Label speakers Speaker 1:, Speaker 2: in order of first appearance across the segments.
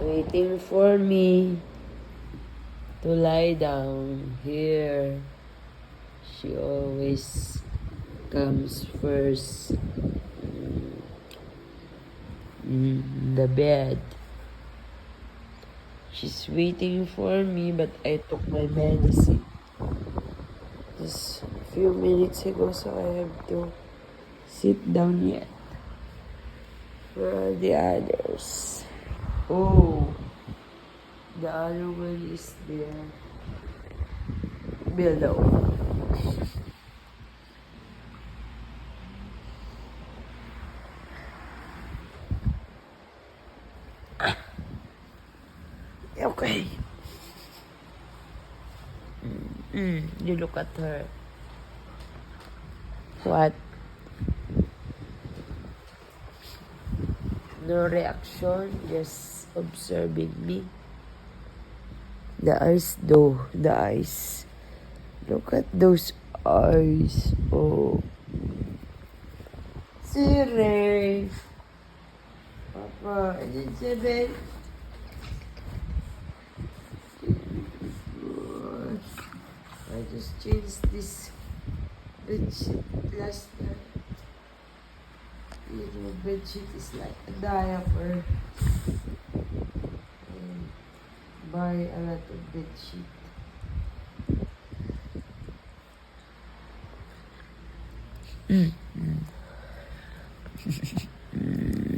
Speaker 1: waiting for me to lie down here. She always comes first in the bed. She's waiting for me, but I took my medicine just a few minutes ago, so I have to sit down yet. Where are the others? Oh, the other one is there below. Okay. You look at her. What? No reaction, just observing me. The eyes though, the eyes. Look at those eyes. Oh. Siri. Papa, Elizabeth. I just changed this bedsheet last night. You know, bedsheet is like a diaper. And buy a lot of bedsheet.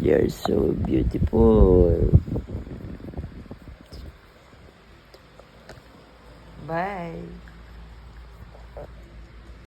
Speaker 1: You're so beautiful.